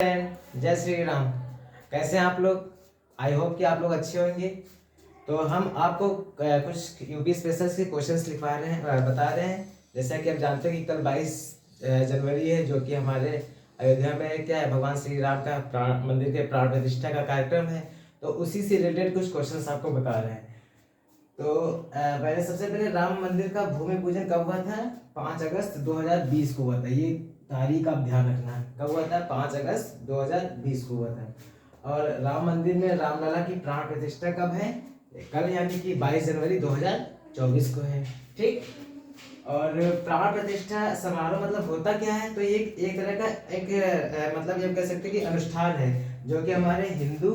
जय श्री राम। कैसे हैं आप लोग? आई होप कि आप लोग अच्छे होंगे। तो हम आपको कुछ यूपी स्पेशल्स के क्वेश्चंस लिखवा रहे हैं, बता रहे हैं। जैसा कि आप जानते हैं कि कल 22 जनवरी है, जो कि हमारे अयोध्या में क्या है, भगवान श्री राम का मंदिर के प्राण प्रतिष्ठा का कार्यक्रम है। तो उसी से रिलेटेड कुछ क्वेश्चंस आपको बता रहे हैं। तो पहले सबसे पहले राम मंदिर का भूमि पूजन कब हुआ था? 5 अगस्त 2020 को हुआ था। ये तारीख आप ध्यान रखना है, कब हुआ था? 5 अगस्त 2020 को हुआ था। और राम मंदिर में रामलला की प्राण प्रतिष्ठा कब है? कल, यानी कि 22 जनवरी 2024 को है। ठीक। और प्राण प्रतिष्ठा समारोह मतलब होता क्या है? तो ये एक तरह का मतलब ये कह सकते हैं कि अनुष्ठान है, जो कि हमारे हिंदू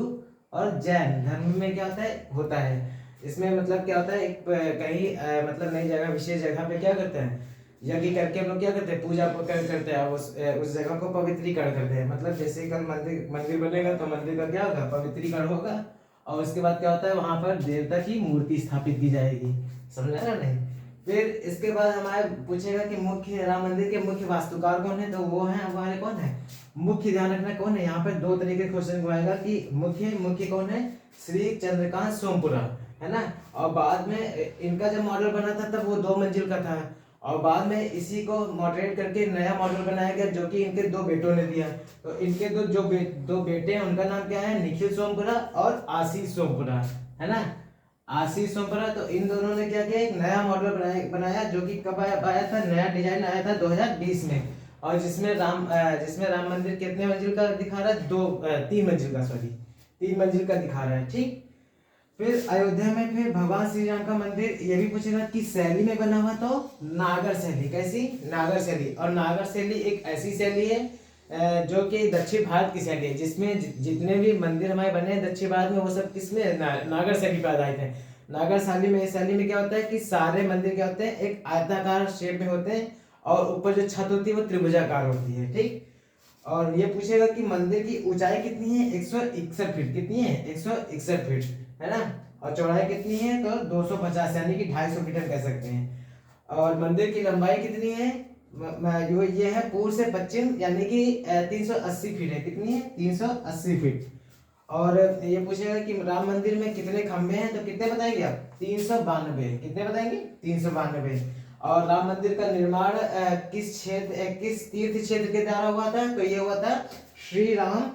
और जैन धर्म में क्या होता है। इसमें मतलब क्या होता है, एक कहीं मतलब नई जगह, विशेष जगह पे क्या करते हैं, यज्ञ करके हम लोग क्या करते हैं, पूजा करते हैं, उस जगह को पवित्रीकरण करते हैं। मतलब जैसे कल मंदिर बनेगा तो मंदिर का क्या होगा, पवित्रीकरण होगा। और उसके बाद क्या होता है, वहां पर देवता की मूर्ति स्थापित की जाएगी। समझा ना? नहीं। फिर इसके बाद हमारे पूछेगा कि मुख्य राम मंदिर के मुख्य वास्तुकार कौन है? तो वो है हमारे, कौन है मुख्य, ध्यान रखना कौन है। यहाँ पे दो तरीके के क्वेश्चन आएगा कि मुख्य कौन है? श्री चंद्रकांत सोमपुरा, है ना। और बाद में इनका जब मॉडल बना था तब वो 2 मंजिल का था, और बाद में इसी को मॉडरेट करके नया मॉडल बनाया गया, जो कि इनके 2 बेटों ने दिया। तो इनके दो बेटे हैं, उनका नाम क्या है? निखिल सोमपुरा और आशीष सोमपुरा, है ना। आशीष सोमपुरा। तो इन दोनों ने क्या किया, एक नया मॉडल बनाया, जो कि कब आया था, नया डिजाइन आया था 2020 में। और जिसमें राम मंदिर कितने मंजिल का दिखा रहा है? 3 मंजिल का, सॉरी 3 मंजिल का दिखा रहा है। ठीक। फिर अयोध्या में फिर भगवान श्री राम का मंदिर ये भी पूछेगा कि शैली में बना हुआ, तो नागर शैली। कैसी? नागर शैली। और नागर शैली एक ऐसी शैली है जो कि दक्षिण भारत की शैली है, जिसमें जितने भी मंदिर हमारे बने हैं दक्षिण भारत में, वो सब किसमें? नागर शैली पर आधारित है। नागर शैली में क्या होता है कि सारे मंदिर क्या होते हैं, एक आयताकार शेप में होते हैं, और ऊपर जो छत होती है वो त्रिभुजाकार होती है। ठीक। और ये पूछेगा कि मंदिर की ऊंचाई कितनी है? 161 फीट। कितनी है? 161 फीट, है ना। और चौड़ाई कितनी है? तो 250, यानी कि 250 फीट हम कह सकते हैं। और मंदिर की लंबाई कितनी है? ये है पूर्व से पश्चिम, यानी कि 380 फीट है। कितनी है? 380 फीट। और ये पूछेगा कि राम मंदिर में कितने खंभे हैं? तो कितने बताएंगे आप? 392। कितने बताएंगे? 392। और राम मंदिर का निर्माण किस तीर्थ क्षेत्र के द्वारा हुआ था? तो ये हुआ था श्री राम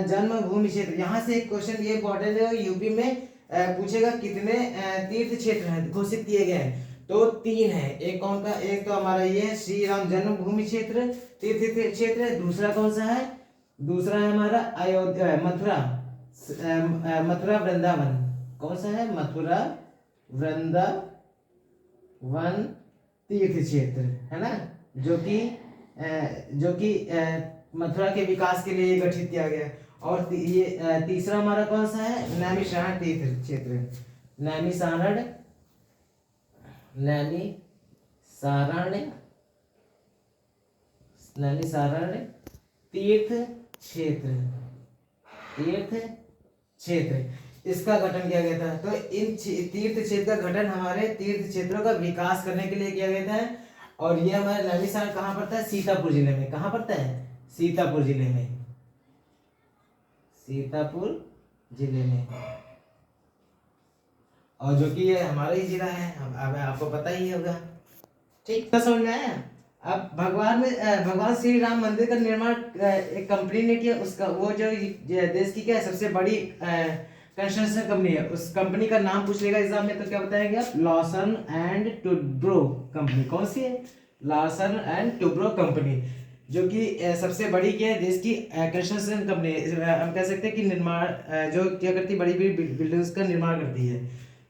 जन्मभूमि क्षेत्र। यहाँ से एक क्वेश्चन ये इंपॉर्टेंट है, यूपी में पूछेगा कितने तीर्थ क्षेत्र हैं घोषित किए गए हैं? तो 3 है। एक कौन का? एक तो हमारा ये है श्री राम जन्मभूमि क्षेत्र, तीर्थ क्षेत्र। दूसरा कौन सा है? दूसरा है हमारा अयोध्या, मथुरा वृंदावन। कौन सा है? मथुरा वृंदावन तीर्थ क्षेत्र, है ना। जो कि मथुरा के विकास के लिए गठित किया गया। और ये तीसरा हमारा कौन सा है? नैमिषारण्य तीर्थ क्षेत्र। नैमिषारण्य तीर्थ क्षेत्र इसका गठन किया गया था। तो इन तीर्थ क्षेत्र का गठन हमारे तीर्थ क्षेत्रों का विकास करने के लिए किया गया था। और ये हमारे नैमिषारण्य कहाँ पड़ता है? सीतापुर जिले में। कहाँ पड़ता है? सीतापुर जिले में। और जो कि ये हमारा ही जिला है, अब आपको पता ही होगा। ठीक, तो समझ में आया। अब भगवान श्री राम मंदिर का निर्माण एक कंपनी ने किया। उसका वो जो देश की क्या है, सबसे बड़ी कंस्ट्रक्शन कंपनी है, उस कंपनी का नाम पूछ लेगा एग्जाम में, तो क्या बताएंगे आप? Larsen and Toubro company. कौन सी है? लार्सन एंड टुब्रो कंपनी, जो कि सबसे बड़ी क्या है, देश की कंस्ट्रक्शन कंपनी है। हम कह सकते हैं कि निर्माण जो क्या करती है, बड़ी बड़ी बिल्डिंग्स का निर्माण करती है।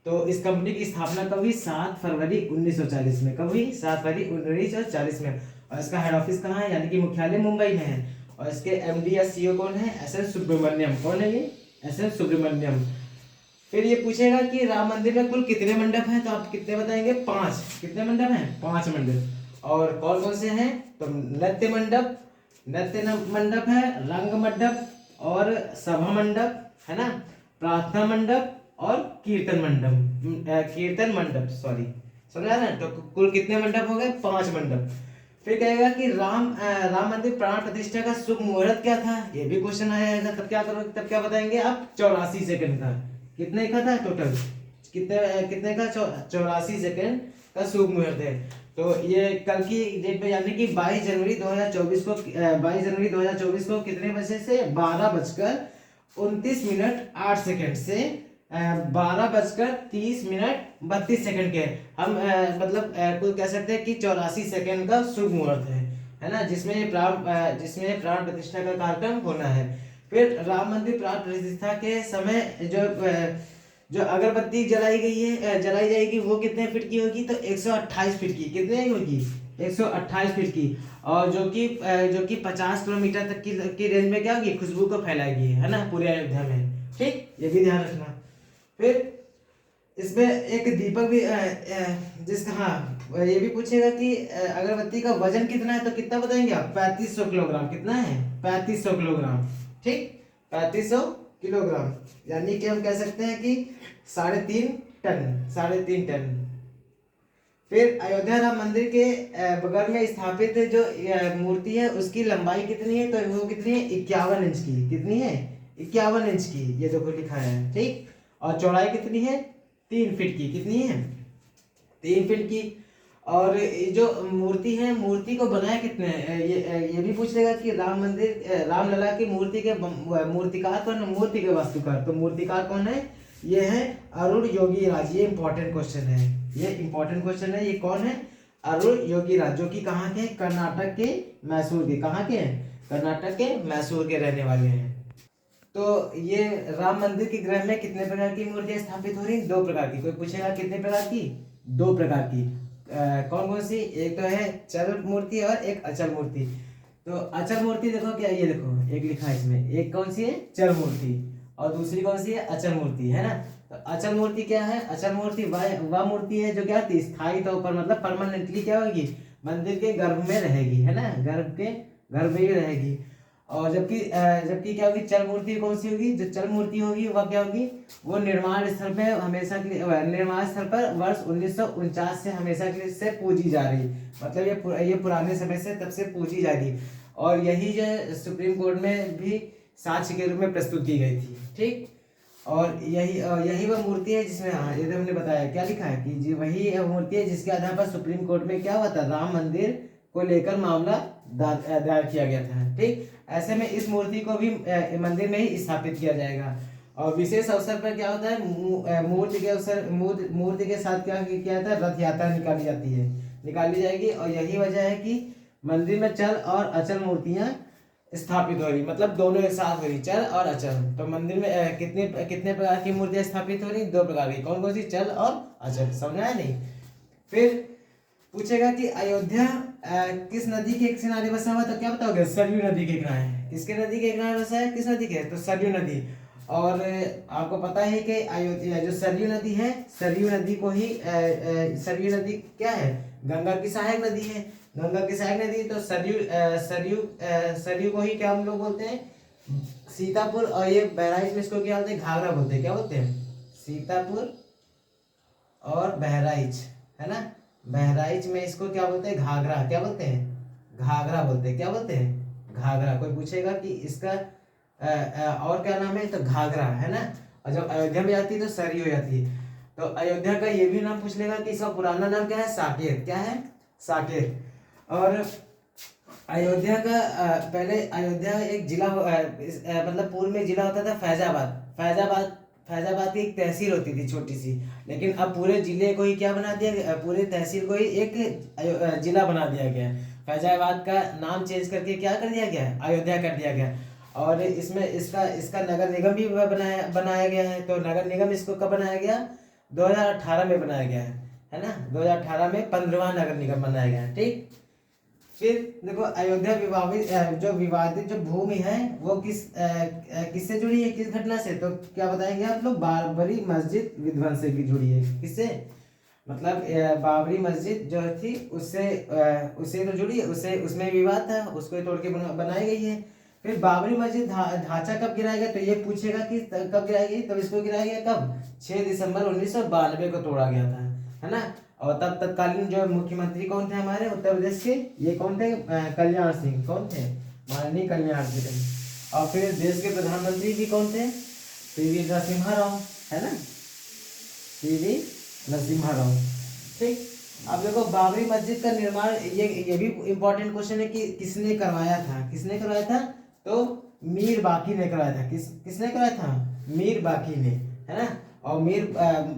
तो इस कंपनी की स्थापना कब हुई? 7 फरवरी 1940 में। कब हुई? 7 फरवरी 1940 में। और इसका हेड ऑफिस कहाँ है, यानी कि मुख्यालय मुंबई में है। और इसके एमडी या सीईओ कौन है? एस.एन. सुब्रमण्यम। कौन है ये? एस.एन. सुब्रमण्यम। फिर ये पूछेगा कि राम मंदिर में कुल कितने मंडप हैं? तो आप कितने बताएंगे? 5। कितने मंडप हैं? 5 मंडप। और कौन कौन से हैं? तो नृत्य मंडप है, रंग मंडप और सभा मंडप, है ना, प्रार्थना मंडप और कीर्तन मंडप, सॉरी, समझा ना। तो कुल कितने मंडप हो गए? 5 मंडप। फिर कहेगा कि राम मंदिर प्राण प्रतिष्ठा का शुभ मुहूर्त क्या था, ये भी क्वेश्चन आएगा। तब क्या करोगे, तब क्या बताएंगे आप, 84 सेकंड का। कितने का था टोटल, कितने का, 84 सेकंड का शुभ मुहूर्त है। तो ये कल की डेट में यानी कि 22 जनवरी 2024 को 22 जनवरी 2024 को कितने बजे से 12:29:08 से 12:30:32 के हम मतलब कुल कह सकते हैं कि 84 सेकंड का शुभ मुहूर्त है ना, जिसमें प्राण प्रतिष्ठा का कार्यक्रम होना है। फिर राम मंदिर प्राण प्रतिष्ठा के समय जो अगरबत्ती जलाई जाएगी वो कितने फीट की होगी, तो 128 फीट की। कितने होगी, 128 फीट की। और जो कि 50 किलोमीटर तक की रेंज में क्या होगी, खुशबू को फैलाएगी, है ना, पूरे अयोध्या में। ठीक, ये भी ध्यान रखना। फिर इसमें एक दीपक भी जिसका, हाँ ये भी पूछेगा कि अगरबत्ती का वजन कितना है, तो कितना बताएंगे आप, 3500 किलोग्राम। कितना है, 3500 किलोग्राम। ठीक, 3500 किलोग्राम, यानी कि हम कह सकते हैं कि 3.5 टन। फिर अयोध्या राम मंदिर के बगल में स्थापित जो मूर्ति है उसकी लंबाई कितनी है, तो वो कितनी है, 51 इंच की। कितनी है, 51 इंच की, ये देखो लिखा है। ठीक, और चौड़ाई कितनी है, 3 फीट की। कितनी है, 3 फीट की। और ये जो मूर्ति है, मूर्ति को बनाया कितने, ये भी पूछ लेगा कि रामलला की मूर्ति के मूर्तिकार कौन है, मूर्ति के वास्तुकार। तो मूर्तिकार कौन है, ये है अरुण योगीराज। ये इंपॉर्टेंट क्वेश्चन है, ये कौन है, अरुण योगीराज, जो कि कहाँ के, कर्नाटक के मैसूर के। कहाँ के हैं, कर्नाटक के मैसूर के रहने वाले हैं। तो ये राम मंदिर के गृह में कितने प्रकार की मूर्तियां स्थापित हो रही, 2 प्रकार की। कोई पूछेगा कितने प्रकार की, 2 प्रकार की। कौन कौन सी, एक तो है चल मूर्ति और एक अचल मूर्ति। तो अचल मूर्ति देखो क्या, ये देखो एक लिखा है इसमें, एक कौन सी है, चल मूर्ति, और दूसरी कौन सी है, अचल मूर्ति, है ना। तो अचल मूर्ति क्या है, अचल मूर्ति वह मूर्ति है जो क्या होती है, स्थायी तौर पर, मतलब परमानेंटली क्या होगी, मंदिर के गर्भ में रहेगी, है ना, गर्भ में ही रहेगी। और जबकि क्या होगी, चल मूर्ति कौन सी होगी, जो चल मूर्ति होगी वह क्या होगी, वो निर्माण स्थल पे हमेशा के लिए, निर्माण स्थल पर वर्ष 1949 से हमेशा के लिए से पूजी जा रही, मतलब ये पुराने समय से तब से पूजी जा रही। और यही जो सुप्रीम कोर्ट में भी साक्ष्य के रूप में प्रस्तुत की गई थी। ठीक, और यही वह मूर्ति है जिसमें, हाँ ये तो हमने बताया, क्या लिखा है कि जी वही मूर्ति है जिसके आधार पर सुप्रीम कोर्ट में क्या हुआ था, राम मंदिर को लेकर मामला दायर किया गया था। ठीक, ऐसे में इस मूर्ति को भी मंदिर में ही स्थापित किया जाएगा। और विशेष अवसर पर क्या होता है, मूर्ति के साथ क्या किया जाता है, रथ यात्रा निकाली जाएगी। और यही वजह है कि मंदिर में चल और अचल मूर्तियां स्थापित हो रही, मतलब दोनों एक साथ हो रही, चल और अचल। तो मंदिर में कितने प्रकार की मूर्तियां स्थापित हो रही, 2 प्रकार की। कौन कौन सी, चल और अचल। समझा है नहीं। फिर पूछेगा कि अयोध्या किस नदी के किनारे बसा हुआ, तो क्या बताओगे, सरयू नदी के किनारे। किसके नदी के किनारे बसा है, किस नदी के, तो सरयू नदी। और आपको पता है कि अयोध्या जो सरयू नदी है, सरयू नदी को ही सरयू नदी क्या है, गंगा की सहायक नदी है, गंगा की सहायक नदी। तो सरयू को ही क्या हम लोग बोलते हैं, सीतापुर। और ये बहराइच में इसको क्या बोलते हैं, घाघरा बोलते हैं। क्या बोलते हैं, सीतापुर और बहराइच, है ना, बहराइच में इसको क्या बोलते हैं, घाघरा। क्या बोलते हैं, घाघरा बोलते हैं। क्या बोलते हैं, घाघरा। कोई पूछेगा कि इसका और क्या नाम है, तो घाघरा, है ना। और जब अयोध्या में जाती है तो सरयू हो जाती है। तो अयोध्या का ये भी नाम पूछ लेगा कि इसका पुराना नाम क्या है, साकेत। क्या है, साकेत। और अयोध्या का पहले अयोध्या एक जिला मतलब पूर्व में जिला होता था फैजाबाद की एक तहसील होती थी छोटी सी। लेकिन अब पूरे जिले को ही क्या बना दिया, पूरे तहसील को ही एक जिला बना दिया गया। फैजाबाद का नाम चेंज करके क्या कर दिया गया, अयोध्या कर दिया गया। और इसमें इसका नगर निगम भी बनाया गया है। तो नगर निगम इसको कब बनाया गया, 2018 में बनाया गया है ना, 2018 में 15वां नगर निगम बनाया गया है। ठीक, फिर देखो अयोध्या विवादित जो भूमि है वो किससे जुड़ी है, किस घटना से, तो क्या बताएंगे आप लोग, बाबरी मस्जिद विध्वंस से जुड़ी है। किससे, मतलब बाबरी मस्जिद जो थी उससे तो जुड़ी है, उसमें विवाद था, उसको तोड़ के बनाई गई है। फिर बाबरी मस्जिद ढांचा कब गिराया गया, तो ये पूछेगा कि कब गिराई गई, तब इसको गिराया गया कब, 6 दिसंबर 1992 को तोड़ा गया था, है ना। और तब तत्कालीन जो मुख्यमंत्री कौन थे हमारे उत्तर प्रदेश के, ये कौन थे, कल्याण सिंह। कौन थे, माननीय कल्याण सिंह। और फिर देश के प्रधानमंत्री भी कौन थे, पीवी नरसिम्हा राव, है ना, पीवी नरसिम्हा राव। ठीक। अब देखो बाबरी मस्जिद का निर्माण, ये भी इम्पोर्टेंट क्वेश्चन है कि किसने करवाया था, किसने करवाया था, तो मीर बाकी ने करवाया था। किसने करवाया था, मीर बाकी ने, है ना। और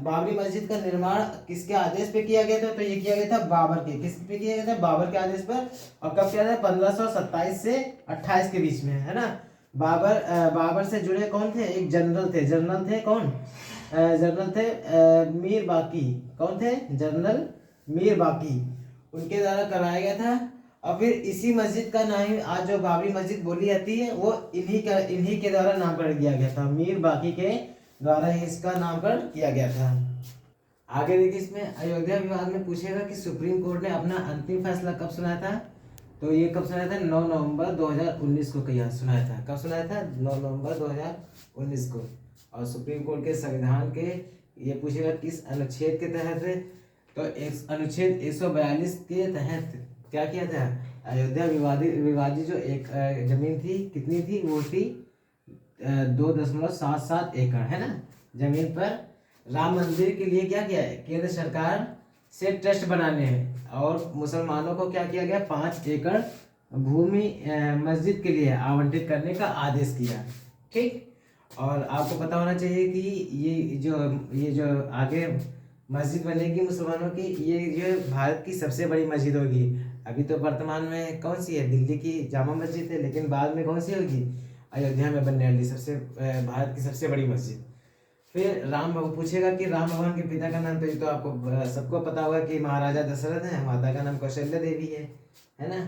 बाबरी मस्जिद का निर्माण किसके आदेश पे किया गया था, तो ये किया गया था बाबर के, किस पे किया गया था, बाबर के आदेश पर। और कब किया था, 1527 से 28 के बीच में, है ना। बाबर से जुड़े कौन थे, एक जनरल थे कौन, जनरल थे मीर बाकी। कौन थे, जनरल मीर बाकी, उनके द्वारा कराया गया था। और फिर इसी मस्जिद का नाम आज जो बाबरी मस्जिद बोली जाती है वो इन्हीं के द्वारा नामकरण किया गया था, मीर बाकी के द्वारा ही इसका नामकरण किया गया था। आगे देखिए, इसमें अयोध्या विवाद में पूछेगा कि सुप्रीम कोर्ट ने अपना अंतिम फैसला कब सुनाया था, तो ये कब सुनाया था, 9 नवंबर 2019 को किया सुनाया था। कब सुनाया था, 9 नवंबर 2019 को। और सुप्रीम कोर्ट के संविधान के ये पूछेगा किस अनुच्छेद के तहत, तो अनुच्छेद 142 के तहत क्या किया था, अयोध्या विवादी जो एक जमीन थी, कितनी थी, वो थी 2.77 एकड़, है ना, जमीन पर राम मंदिर के लिए क्या किया है, केंद्र सरकार से ट्रस्ट बनाने हैं। और मुसलमानों को क्या किया गया, 5 एकड़ भूमि मस्जिद के लिए आवंटित करने का आदेश किया। ठीक। और आपको पता होना चाहिए कि ये जो आगे मस्जिद बनेगी मुसलमानों की, ये भारत की सबसे बड़ी मस्जिद होगी। अभी तो वर्तमान में कौन सी है, दिल्ली की जामा मस्जिद है, लेकिन बाद में कौन सी होगी, अयोध्या में बनने वाली भारत की सबसे बड़ी मस्जिद। फिर राम भगवान पूछेगा कि राम भगवान के पिता का नाम, तो ये तो आपको सबको पता होगा कि महाराजा दशरथ है, माता का नाम कौशल्या देवी है ना।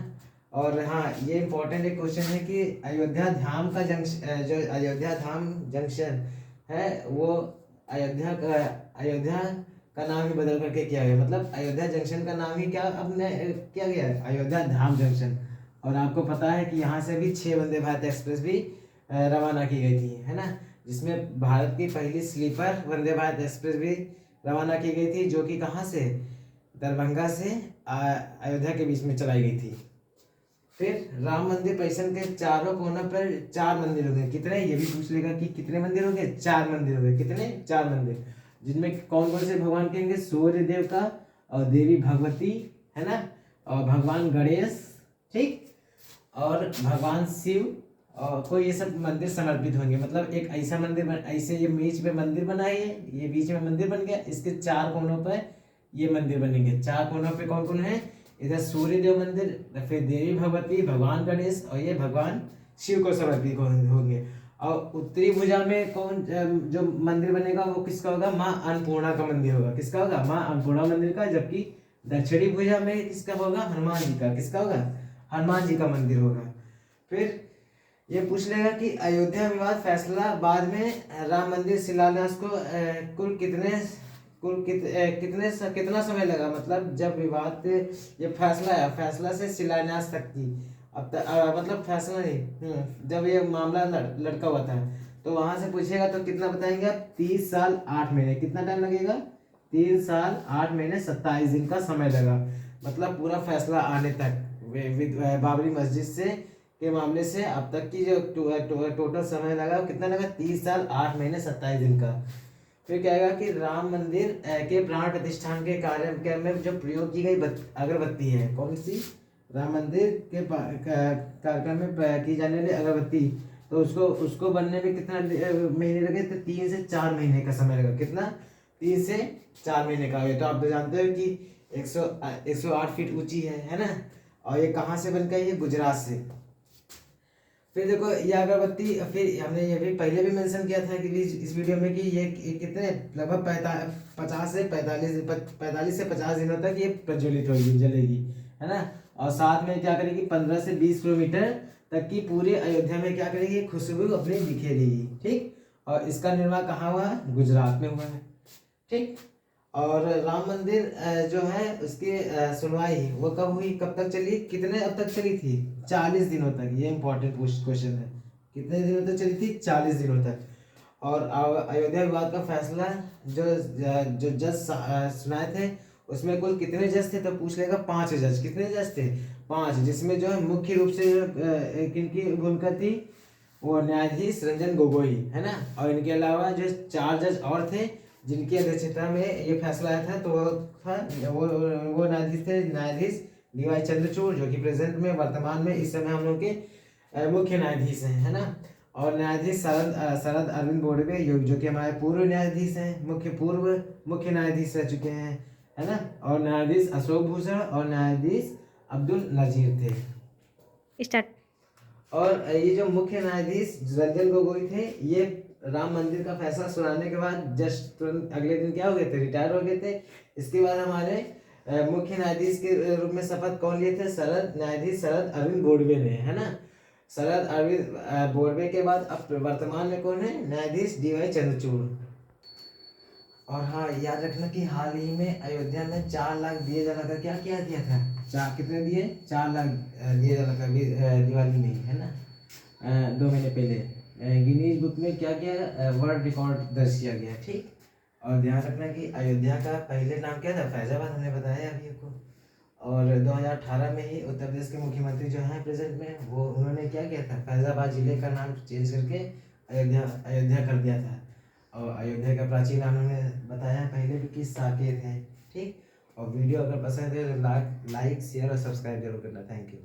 और हाँ, ये इंपॉर्टेंट एक क्वेश्चन है कि अयोध्या धाम का जंक्शन, जो अयोध्या धाम जंक्शन है, वो अयोध्या का नाम ही बदल करके किया गया, मतलब अयोध्या जंक्शन का नाम ही क्या अपने किया गया है, अयोध्या धाम जंक्शन। और आपको पता है कि यहाँ से भी 6 वंदे भारत एक्सप्रेस भी रवाना की गई थी, है ना, जिसमें भारत की पहली स्लीपर वंदे भारत एक्सप्रेस भी रवाना की गई थी, जो कि कहाँ से, दरभंगा से अयोध्या के बीच में चलाई गई थी। फिर राम मंदिर परिसर के चारों कोनों पर 4 मंदिर हो गए, कितने, ये भी पूछ लेगा कि कितने मंदिर हो गए, 4 मंदिर हो गए, कितने, 4 मंदिर, जिनमें कौन कौन से भगवान कहेंगे, सूर्य देव का, और देवी भगवती, है ना, और भगवान गणेश, ठीक, और भगवान शिव, और को ये सब मंदिर समर्पित होंगे। मतलब एक ऐसा मंदिर ऐसे ये बीच में मंदिर बना है, ये बीच में मंदिर बन गया, इसके 4 कोनों पर ये मंदिर बनेंगे। 4 कोनों पे कौन कौन है, इधर सूर्य देव मंदिर, फिर देवी भगवती, भगवान गणेश, और ये भगवान शिव को समर्पित होंगे। और उत्तरी भुजा में कौन जो मंदिर बनेगा वो किसका होगा, माँ अन्नपूर्णा का मंदिर होगा। किसका होगा, माँ अन्नपूर्णा मंदिर का। जबकि दक्षिणी भुजा में किसका होगा, हनुमान जी का। किसका होगा, हनुमान जी का मंदिर होगा। फिर ये पूछ लेगा कि अयोध्या विवाद फैसला बाद में राम मंदिर शिलान्यास को कितना समय लगा, मतलब जब विवाद ये फैसला से शिलान्यास तक की, मतलब फैसला नहीं, जब ये मामला लड़का हुआ था, तो वहां से पूछेगा तो कितना बताएंगे आप, 30 साल 8 महीने। कितना टाइम लगेगा, 3 साल 8 महीने 27 दिन का समय लगा, मतलब पूरा फैसला आने तक बाबरी मस्जिद से के मामले से अब तक की जो टोटल समय लगा कितना लगा, 30 साल 8 महीने 27 दिन का। फिर क्या है कि राम मंदिर के प्राण प्रतिष्ठान के कार्य में जो प्रयोग की गई अगरबत्ती है, कौन सी, राम मंदिर के कार्यक्रम में की जाने वाली अगरबत्ती, तो उसको बनने में कितना महीने लगे, तो 3 से 4 महीने का समय लगा। कितना, 3 से 4 महीने का। ये तो आप तो जानते हो कि 108 फीट ऊंची है ना। और ये कहाँ से बनकर, ये गुजरात से। फिर देखो ये अगरबत्ती, फिर हमने ये भी पहले भी मेंशन किया था कि इस वीडियो में कि ये कितने लगभग 50 से 50 दिनों तक ये प्रज्वलित होगी, जलेगी, है ना। और साथ में क्या करेगी, 15 से 20 किलोमीटर तक की पूरे अयोध्या में क्या करेगी, खुशबू अपनी बिखेरेगी। ठीक। और इसका निर्माण कहाँ हुआ, गुजरात में हुआ है। ठीक। और राम मंदिर जो है उसकी सुनवाई वो कब हुई, कब तक चली, कितने अब तक चली थी, 40 दिनों तक। ये इंपॉर्टेंट क्वेश्चन है, कितने दिनों तक चली थी, 40 दिनों तक। और अयोध्या विवाद का फैसला जो जज सुनाए थे उसमें कुल कितने जज थे, तो पूछ लेगा 5 जज। कितने जज थे? 5, जिसमें जो है मुख्य रूप से किनकी भूमिका थी, वो न्यायाधीश रंजन गोगोई, है ना। और इनके अलावा जो 4 जज और थे जिनकी अध्यक्षता में ये फैसला आया था, तो वो था वो न्यायाधीश थे, न्यायाधीश डीवाई चंद्रचूड़, जो कि प्रेजेंट में वर्तमान में इस समय हम लोग के मुख्य न्यायाधीश हैं, है ना। और न्यायाधीश शरद अरविंद बोबड़े, जो कि हमारे पूर्व न्यायाधीश हैं, पूर्व मुख्य न्यायाधीश रह चुके हैं, है ना। और न्यायाधीश अशोक भूषण और न्यायाधीश अब्दुल नजीर थे। स्टार्ट। और ये जो मुख्य न्यायाधीश रंजन गोगोई थे, ये राम मंदिर का फैसला सुनाने के बाद जस्ट तुरंत अगले दिन क्या हो गए थे, रिटायर हो गए थे। इसके बाद हमारे मुख्य न्यायाधीश के रूप में शपथ कौन लिए थे? न्यायाधीश शरद अरविंद बोबड़े ने, है ना। शरद अरविंद बोबड़े के बाद अब वर्तमान में कौन है? न्यायाधीश डीवाई चंद्रचूड़। और हाँ, याद रखना कि हाल ही में अयोध्या में 4 लाख दिए जाने का क्या किया दिया था? कितने दिए? 4 लाख दिए जाने का दिवाली में, है ना। 2 महीने पहले गिनीज बुक में क्या किया? वर्ल्ड रिकॉर्ड दर्ज किया गया, ठीक। और ध्यान रखना कि अयोध्या का पहले नाम क्या था? फैजाबाद, हमने बताया अभी आपको। और 2018 में ही उत्तर प्रदेश के मुख्यमंत्री जो हैं प्रेजेंट में, वो उन्होंने क्या किया था? फैजाबाद जिले का नाम चेंज करके अयोध्या कर दिया था। और अयोध्या का प्राचीन नाम हमने बताया पहले भी कि साकेत है, ठीक। और वीडियो अगर पसंद है तो लाइक, शेयर और सब्सक्राइब जरूर करना। Thank you.